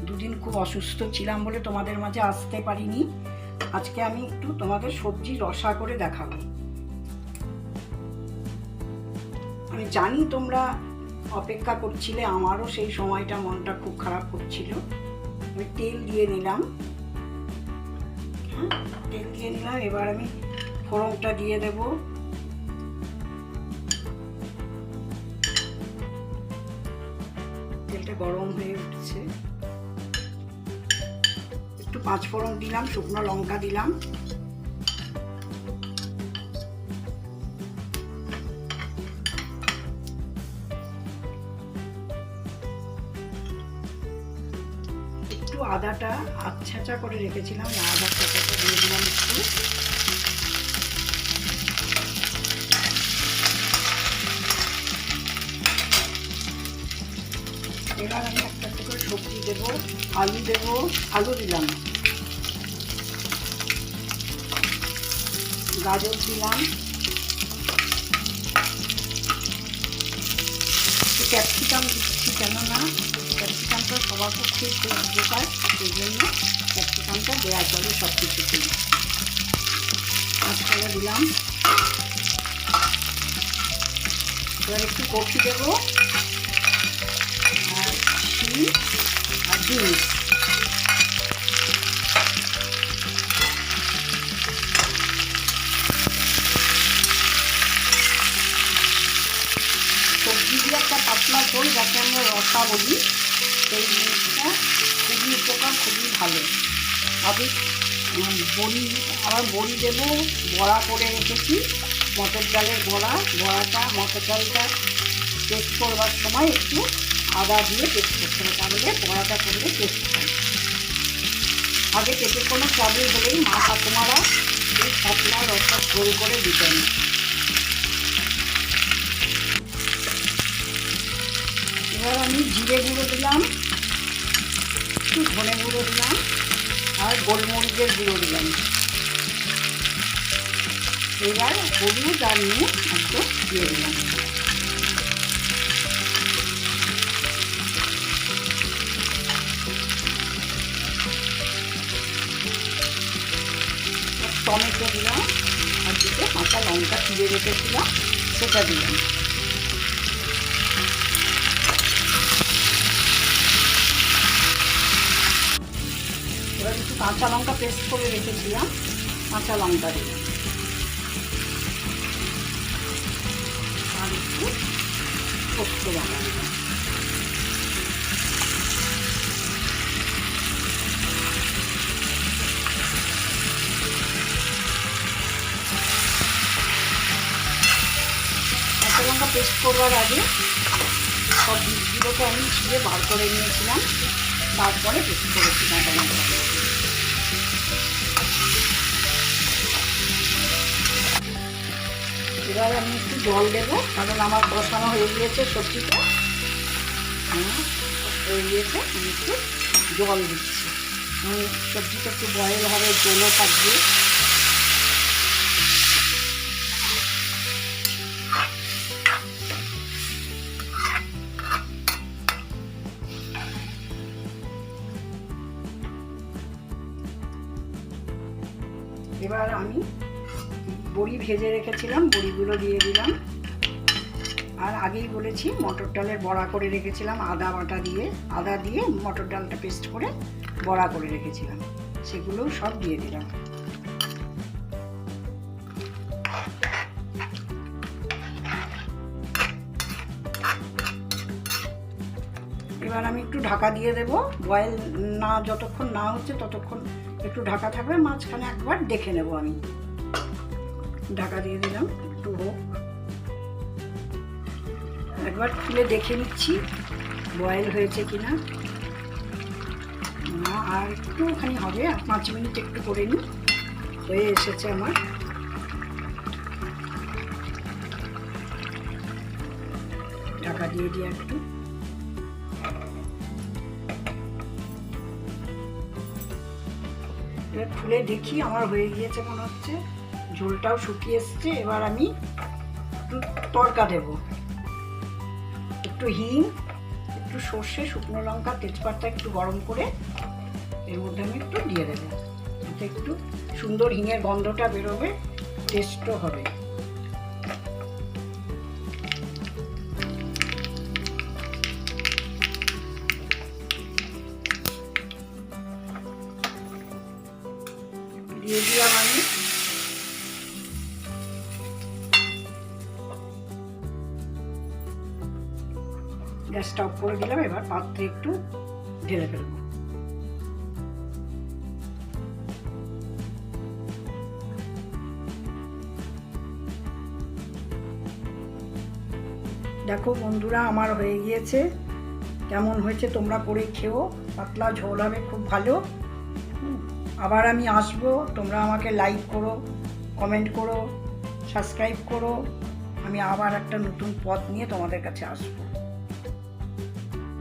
দুদিন খুব অসুস্থ ছিলাম বলে তোমাদের মাঝে আসতে পারিনি। আজকে আমি একটু তোমাদের সবজি রসা করে দেখাবো। আমি জানি তোমরা অপেক্ষা করছিলে, আমারও সেই সময়টা মনটা খুব খারাপ করছিল। আমি তেল দিয়ে নিলাম, এবার আমি ফোড়নটা দিয়ে দেব। তেলটা গরম হয়ে উঠছে, একটু পাঁচ ফোড়ন দিলাম, শুকনো লঙ্কা দিলাম, একটু আদাটা আচ্ছা করে রেখেছিলাম, আদা ছাঁচাটা দিয়ে দিলাম একটু। এবার আমি একটা করে সবজি দেবো, আলু দেবো, আলু দিলাম, গাজর দিলাম, ক্যাপসিকাম দিচ্ছি, কেননা ক্যাপসিকামটা সবার পক্ষে খুব উপকার, সেই জন্য ক্যাপসিকামটা দেওয়া চলে সব কিছুতে। কাঁচকলা দিলাম, এবার একটু কফি দেবো, আর শিম আর বিনস। সবজি দিয়ে একটা পাতলা ঝোল, যাকে আমরা রসা বলি, সেই জিনিসটা খুবই উপকার, খুবই ভালো। আবার বড়ি দেবো, বড়া করে রেখেছি, মটর ডালের মটর ডালটা পেস্ট করবার সময় একটু আদা দিয়ে পেস্ট করতে হবে, তাহলে বড়াটা করলে টেস্ট হয়। আগে পেটে কোনো ট্রাবল হলেই মা ঠাকুমারা এই পাতলা রসা ঝোল করে দিতেন। এবার আমি জিরে গুঁড়ো দিলাম, একটু ধনে গুঁড়ো দিলাম, আর গোলমরিচের গুঁড়ো দিলাম। এবার হলুদ আর নুন একটু দিয়ে দিলাম। টমেটো দিলাম, আর দিকে কাঁচা লঙ্কা চিড়ে রেখেছিলাম সেটা দিলাম। এবার একটু কাঁচা লঙ্কা পেস্ট করে রেখেছিলাম, কাঁচা লঙ্কা দিলাম, আর একটু পোস্ত বাটা দিলাম। কাঁচা লঙ্কা পেস্ট করবার আগে সব বীজগুলোকে আমি ছিঁড়ে বার করে নিয়েছিলাম, তারপরে পেস্ট করেছি কাঁচা লঙ্কা। এবার আমি একটু জল দেবো, কারণ আমার বসানো হয়ে গিয়েছে, সবজিটা হয়ে গিয়েছে, আমি একটু জল দিচ্ছি। সবজিটা একটু বয়েল হবে, জলও থাকবে। এবার আমি বড়ি ভেজে রেখেছিলাম, বড়িগুলো দিয়ে দিলাম। আর আগেই বলেছি মটর ডালের বড়া করে রেখেছিলাম, আদা দিয়ে মটর ডালটা পেস্ট করে বড়া করে রেখেছিলাম, সেগুলোও সব দিয়ে দিলাম। এবার আমি একটু ঢাকা দিয়ে দেবো, বয়েল না যতক্ষণ না হচ্ছে ততক্ষণ একটু ঢাকা থাকবে, মাঝখানে একবার দেখে নেব। আমি ঢাকা দিয়ে দিলাম, একটু হোক, একবার খুলে দেখে নিচ্ছি বয়েল হয়েছে কিনা। না, আর একটুখানি হবে, আর 5 মিনিট একটু করে নিই, হয়ে এসেছে আমার। ঢাকা দিয়ে দিই একটু। এবার খুলে দেখি, আমার হয়ে গিয়েছে মনে হচ্ছে, ঝোলটাও শুকিয়ে এসছে। এবার আমি একটু তড়কা দেব, একটু হিং, একটু সর্ষে, শুকনো লঙ্কা, তেজপাতা একটু গরম করে এর মধ্যে আমি একটু দিয়ে দেবো। এতে একটু সুন্দর হিঙের গন্ধটা বেরোবে, টেস্টও হবে। দিয়ে দিলাম আমি গ্যাসটা অফ করে দিলাম। এবার পাত্রে একটু ঢেলে ফেলবো। দেখো বন্ধুরা, আমার হয়ে গিয়েছে। কেমন হয়েছে তোমরা করে খেও, পাতলা ঝোল হবে, খুব ভালো। আবার আমি আসবো, তোমরা আমাকে লাইক করো, কমেন্ট করো, সাবস্ক্রাইব করো। আমি আবার একটা নতুন পদ নিয়ে তোমাদের কাছে আসবো।